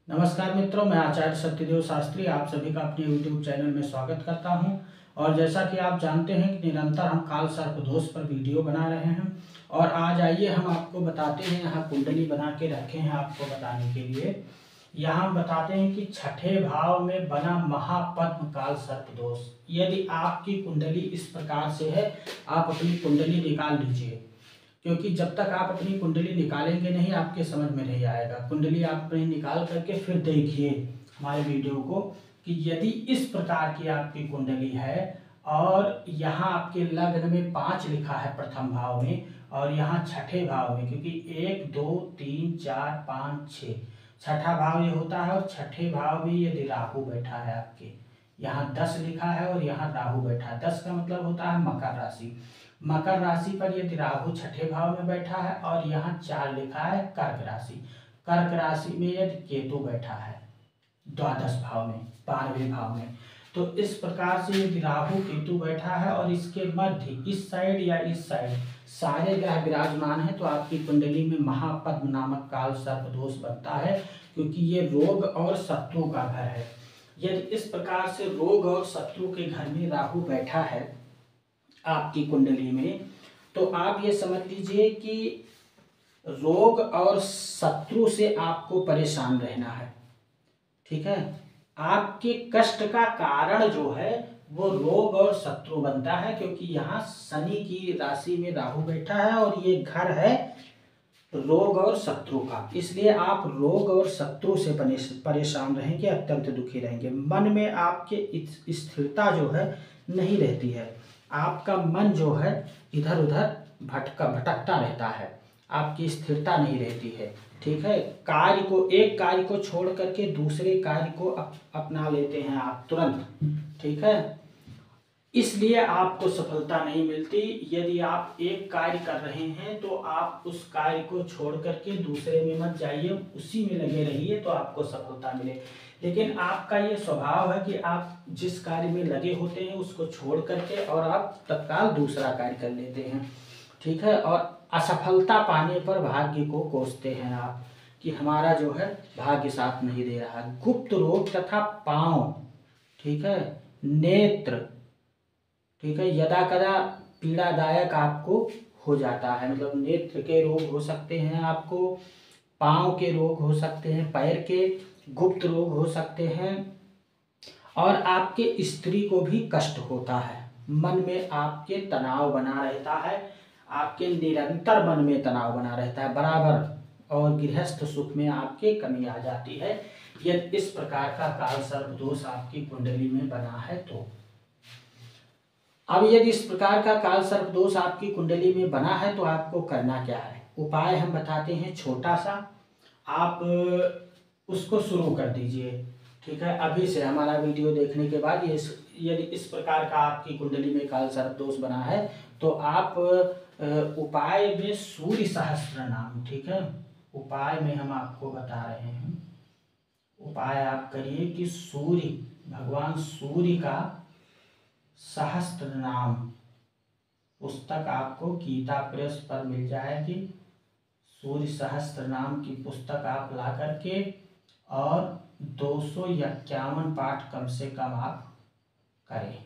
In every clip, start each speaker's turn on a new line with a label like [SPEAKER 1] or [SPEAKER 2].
[SPEAKER 1] नमस्कार मित्रों, मैं आचार्य सत्यदेव शास्त्री आप सभी का अपने YouTube चैनल में स्वागत करता हूं। और जैसा कि आप जानते हैं कि निरंतर हम काल सर्प दोष पर वीडियो बना रहे हैं और आज आइए हम आपको बताते हैं। यहाँ कुंडली बना के रखे हैं आपको बताने के लिए। यहाँ हम बताते हैं कि छठे भाव में बना महापद्म काल सर्प दोष। यदि आपकी कुंडली इस प्रकार से है, आप अपनी कुंडली निकाल लीजिए, क्योंकि जब तक आप अपनी कुंडली निकालेंगे नहीं आपके समझ में नहीं आएगा। कुंडली आप अपनी निकाल करके फिर देखिए हमारे वीडियो को कि यदि इस प्रकार की आपकी कुंडली है और यहाँ आपके लग्न में 5 लिखा है प्रथम भाव में और यहाँ छठे भाव में, क्योंकि 1 2 3 4 5 6 छठा भाव ये होता है और छठे भाव में यदि राहु बैठा है आपके यहाँ 10 लिखा है और यहाँ राहु बैठा है। 10 का मतलब होता है मकर राशि। मकर राशि पर यदि राहु छठे भाव में बैठा है और यहाँ 4 लिखा है कर्क राशि। कर्क राशि में यदि केतु बैठा है द्वादश भाव में 12वें भाव में, तो इस प्रकार से यदि राहु केतु बैठा है और इसके मध्य इस साइड या इस साइड सारे ग्रह विराजमान है, तो आपकी कुंडली में महापद्म नामक काल सर्प दोष बनता है, क्योंकि ये रोग और शत्रु का घर है। यदि इस प्रकार से रोग और शत्रु के घर में राहु बैठा है आपकी कुंडली में, तो आप ये समझ लीजिए कि रोग और शत्रु से आपको परेशान रहना है। ठीक है, आपके कष्ट का कारण जो है वो रोग और शत्रु बनता है, क्योंकि यहाँ शनि की राशि में राहु बैठा है और ये घर है रोग और शत्रु का। इसलिए आप रोग और शत्रु से परेशान रहेंगे, अत्यंत दुखी रहेंगे। मन में आपके स्थिरता जो है नहीं रहती है। आपका मन जो है इधर उधर भटकता रहता है, आपकी स्थिरता नहीं रहती है। ठीक है, एक कार्य को छोड़ करके दूसरे कार्य को अपना लेते हैं आप तुरंत। ठीक है, इसलिए आपको सफलता नहीं मिलती। यदि आप एक कार्य कर रहे हैं तो आप उस कार्य को छोड़ करके दूसरे में मत जाइए, उसी में लगे रहिए तो आपको सफलता मिले। लेकिन आपका ये स्वभाव है कि आप जिस कार्य में लगे होते हैं उसको छोड़ करके और आप तत्काल दूसरा कार्य कर लेते हैं। ठीक है, और असफलता पाने पर भाग्य को कोसते हैं आप कि हमारा जो है भाग्य साथ नहीं दे रहा। गुप्त रोग तथा पांव, ठीक है, नेत्र, ठीक है, यदा कदा पीड़ादायक आपको हो जाता है। मतलब नेत्र के रोग हो सकते हैं आपको, पांव के रोग हो सकते हैं, पैर के गुप्त रोग हो सकते हैं, और आपके स्त्री को भी कष्ट होता है। मन में आपके तनाव बना रहता है, आपके निरंतर मन में तनाव बना रहता है बराबर, और गृहस्थ सुख में आपके कमी आ जाती है। यदि इस प्रकार का काल सर्प दोष आपकी कुंडली में बना है तो अब यदि इस प्रकार का काल सर्प दोष आपकी कुंडली में बना है तो आपको करना क्या है। उपाय हम बताते हैं छोटा सा, आप उसको शुरू कर दीजिए। ठीक है, अभी से हमारा वीडियो देखने के बाद यदि इस प्रकार का आपकी कुंडली में काल सर्प दोष बना है तो आप उपाय में सूर्य सहस्त्र नाम, ठीक है, उपाय में हम आपको बता रहे हैं। उपाय आप करिए कि भगवान सूर्य का सहस्त्र नाम पुस्तक आपको गीता प्रेस पर मिल जाएगी। सूर्य सहस्त्र नाम की पुस्तक आप ला करके और 251 पाठ कम से कम आप करें।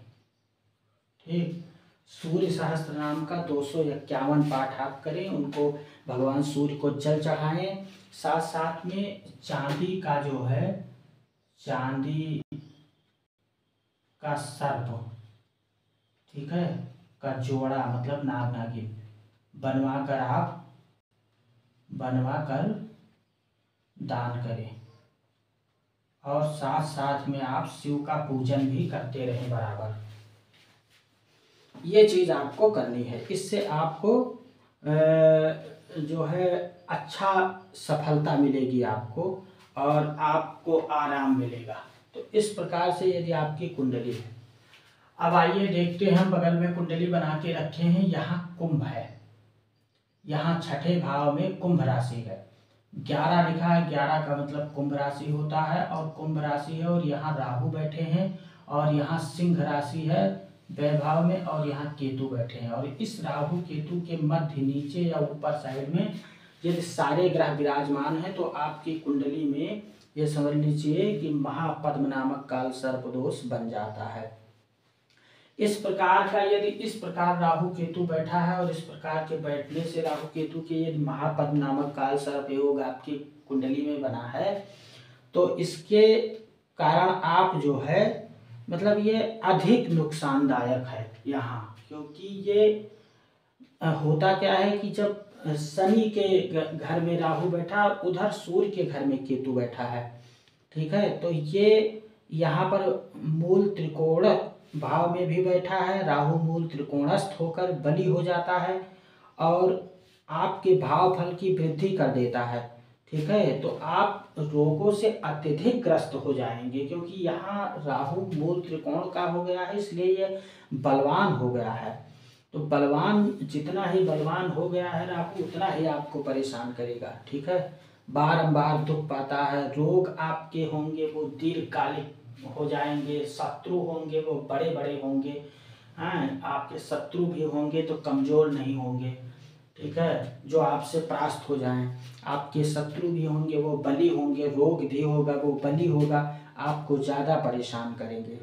[SPEAKER 1] ठीक, सूर्य सहस्त्र नाम का 251 पाठ आप करें, उनको भगवान सूर्य को जल चढ़ाएं। साथ साथ में चांदी का जो है, चांदी का सर्प, ठीक है, का जोड़ा मतलब नाग नागिन बनवा कर दान करें, और साथ साथ में आप शिव का पूजन भी करते रहें बराबर। ये चीज़ आपको करनी है, इससे आपको जो है अच्छा सफलता मिलेगी आपको और आपको आराम मिलेगा। तो इस प्रकार से यदि आपकी कुंडली है, अब आइए देखते हैं। हम बगल में कुंडली बना के रखे हैं, यहाँ कुंभ है, यहाँ छठे भाव में कुंभ राशि है। 11 लिखा है, 11 का मतलब कुंभ राशि होता है, और कुंभ राशि है और यहाँ राहु बैठे हैं और यहाँ सिंह राशि है वैभाव में, और यहाँ केतु बैठे हैं। और इस राहु केतु के मध्य नीचे या ऊपर साइड में यदि सारे ग्रह विराजमान हैं तो आपकी कुंडली में ये समझ लीजिए कि महापद्म नामक काल सर्प दोष बन जाता है। इस प्रकार का यदि इस प्रकार राहु केतु बैठा है और इस प्रकार के बैठने से राहु केतु के यदि महापद्म नामक काल सर्प योग आपकी कुंडली में बना है तो इसके कारण आप जो है मतलब ये अधिक नुकसानदायक है यहाँ, क्योंकि ये होता क्या है कि जब शनि के घर में राहु बैठा और उधर सूर्य के घर में केतु बैठा है, ठीक है, तो ये यहाँ पर मूल त्रिकोण भाव में भी बैठा है। राहु मूल त्रिकोणस्थ होकर बली हो जाता है और आपके भाव फल की वृद्धि कर देता है, ठीक है। तो आप रोगों से अत्यधिक ग्रस्त हो जाएंगे, क्योंकि यहाँ राहु मूल त्रिकोण का हो गया है, इसलिए ये बलवान हो गया है। तो बलवान जितना ही बलवान हो गया है राहु उतना ही आपको परेशान करेगा, ठीक है। बारंबार दुख पाता है, रोग आपके होंगे वो दीर्घकालिक हो जाएंगे, शत्रु होंगे वो बड़े बड़े होंगे, हाँ, आपके शत्रु भी होंगे तो कमजोर नहीं होंगे, ठीक है, जो आपसे परास्त हो जाएं। आपके शत्रु भी होंगे वो बली होंगे, रोग भी होगा वो बली होगा, आपको ज़्यादा परेशान करेंगे।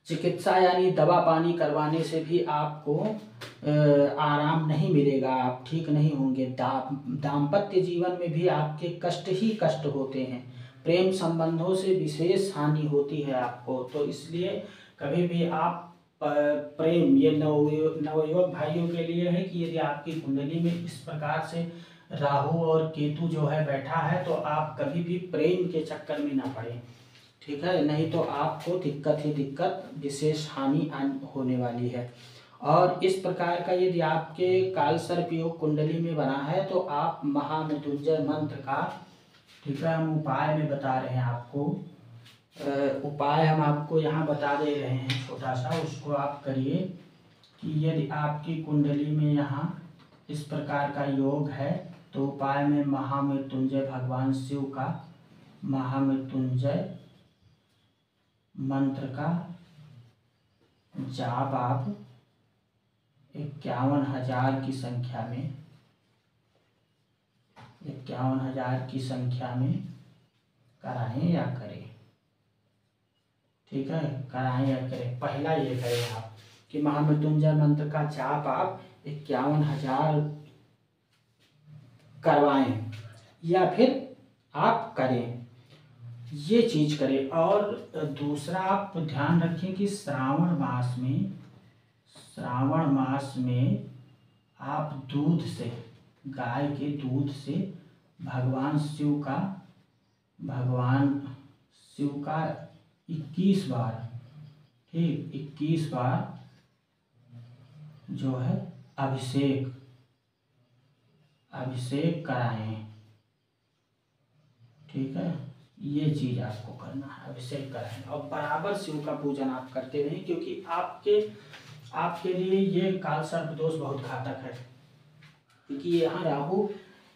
[SPEAKER 1] चिकित्सा यानी दवा पानी करवाने से भी आपको आराम नहीं मिलेगा, आप ठीक नहीं होंगे। दाम्पत्य जीवन में भी आपके कष्ट ही कष्ट होते हैं, प्रेम संबंधों से विशेष हानि होती है आपको। तो इसलिए कभी भी आप प्रेम, ये नवयुवक भाइयों के लिए है कि यदि आपकी कुंडली में इस प्रकार से राहु और केतु जो है बैठा है तो आप कभी भी प्रेम के चक्कर में ना पड़े, ठीक है, नहीं तो आपको दिक्कत ही दिक्कत, विशेष हानि होने वाली है। और इस प्रकार का यदि आपके काल सर्प योग कुंडली में बना है तो आप महामृत्युंजय मंत्र का, ठीक है, हम उपाय में बता रहे हैं आपको, उपाय हम आपको यहाँ बता दे रहे हैं छोटा सा, उसको आप करिए कि यदि आपकी कुंडली में यहाँ इस प्रकार का योग है तो उपाय में महामृत्युंजय भगवान शिव का महामृत्युंजय मंत्र का जाप आप 51,000 की संख्या में 51,000 की संख्या में कराएं या करें, ठीक है, कराएं या करें। पहला ये करें आप कि महामृत्युंजय मंत्र का जाप आप 51,000 करवाएं या फिर आप करें, ये चीज करें। और दूसरा आप ध्यान रखें कि श्रावण मास में आप दूध से, गाय के दूध से भगवान शिव का 21 बार, ठीक, 21 बार जो है अभिषेक कराएं, ठीक है, ये चीज आपको करना है, अभिषेक कराएं। और बराबर शिव का पूजन आप करते रहें, क्योंकि आपके लिए ये काल सर्प दोष बहुत घातक है, क्योंकि यहाँ राहु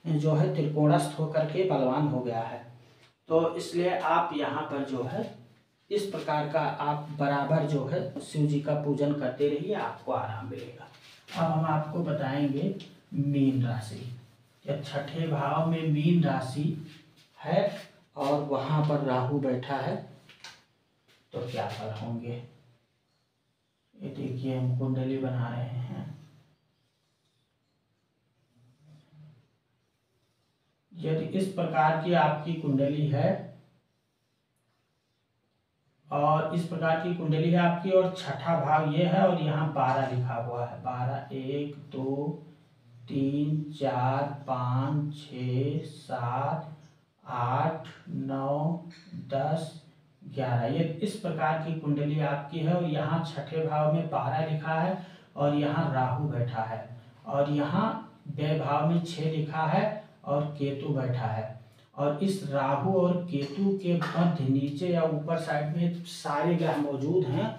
[SPEAKER 1] जो है त्रिकोणस्थ होकर के बलवान हो गया है। तो इसलिए आप यहाँ पर जो है इस प्रकार का आप बराबर जो है शिव जी का पूजन करते रहिए, आपको आराम मिलेगा। अब हम आपको बताएंगे मीन राशि। जब छठे भाव में मीन राशि है और वहाँ पर राहु बैठा है तो क्या फल होंगे, ये देखिए हम कुंडली बना रहे हैं। यदि इस प्रकार की आपकी कुंडली है और इस प्रकार की कुंडली है आपकी और छठा भाव ये है और यहाँ 12 लिखा हुआ है, 12, 1, 2, 3, 4, 5, 6, 7, 8, 9, 10, 11, ये इस प्रकार की कुंडली आपकी है और यहाँ छठे भाव में 12 लिखा है और यहाँ राहु बैठा है और यहाँ व्यय भाव में 6 लिखा है और केतु बैठा है। और इस राहु और केतु के मध्य नीचे या ऊपर साइड में सारे ग्रह मौजूद हैं,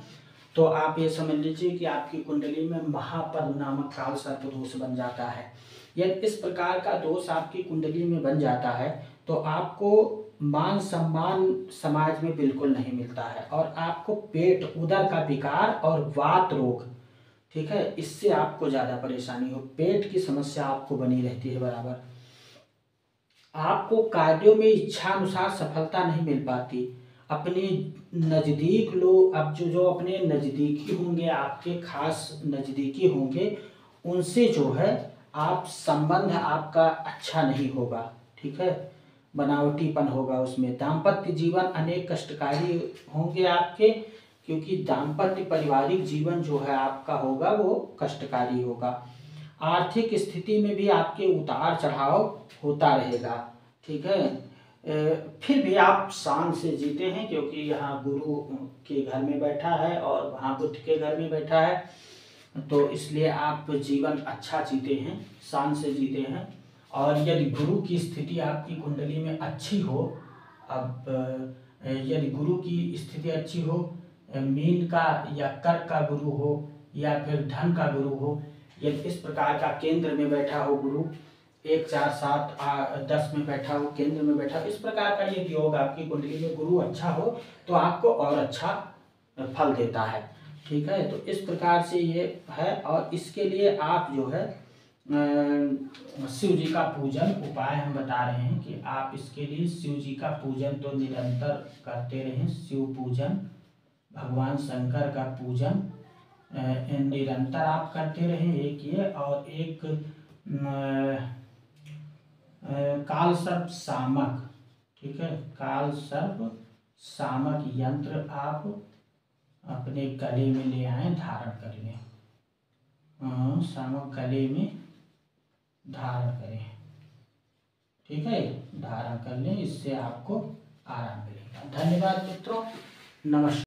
[SPEAKER 1] तो आप ये समझ लीजिए कि आपकी कुंडली में महापद्म नामक काल सर्प दोष बन जाता है। यदि इस प्रकार का दोष आपकी कुंडली में बन जाता है तो आपको मान सम्मान समाज में बिल्कुल नहीं मिलता है और आपको पेट, उदर का विकार और वात रोग, ठीक है, इससे आपको ज़्यादा परेशानी हो, पेट की समस्या आपको बनी रहती है बराबर। आपको कार्यों में इच्छा अनुसार सफलता नहीं मिल पाती। अपने नज़दीक लोग, अब जो अपने नज़दीकी होंगे, आपके खास नज़दीकी होंगे, उनसे जो है आप संबंध आपका अच्छा नहीं होगा, ठीक है, बनावटीपन होगा उसमें। दाम्पत्य जीवन अनेक कष्टकारी होंगे आपके, क्योंकि दाम्पत्य पारिवारिक जीवन जो है आपका होगा वो कष्टकारी होगा। आर्थिक स्थिति में भी आपके उतार चढ़ाव होता रहेगा, ठीक है। फिर भी आप शान से जीते हैं, क्योंकि यहाँ गुरु के घर में बैठा है और वहाँ बुध के घर में बैठा है, तो इसलिए आप जीवन अच्छा जीते हैं, शान से जीते हैं। और यदि गुरु की स्थिति आपकी कुंडली में अच्छी हो, अब यदि गुरु की स्थिति अच्छी हो, मीन का या कर्क का गुरु हो या फिर धन का गुरु हो, यदि इस प्रकार का केंद्र में बैठा हो गुरु, 1 4 7 10 में बैठा हो, केंद्र में बैठा हो, इस प्रकार का यदि योग आपकी कुंडली में गुरु अच्छा हो तो आपको और अच्छा फल देता है, ठीक है। तो इस प्रकार से ये है। और इसके लिए आप जो है शिव जी का पूजन उपाय हम बता रहे हैं कि आप इसके लिए शिव जी का पूजन तो निरंतर करते रहें। शिव पूजन, भगवान शंकर का पूजन निरंतर आप करते रहें, एक ये। और एक काल सर्प शामक, ठीक है, काल सर्प शामक यंत्र आप अपने गले में ले आए, धारण कर लें। शामक गले में धारण करें, ठीक है, धारण कर लें, इससे आपको आराम मिलेगा। धन्यवाद मित्रों, नमस्कार।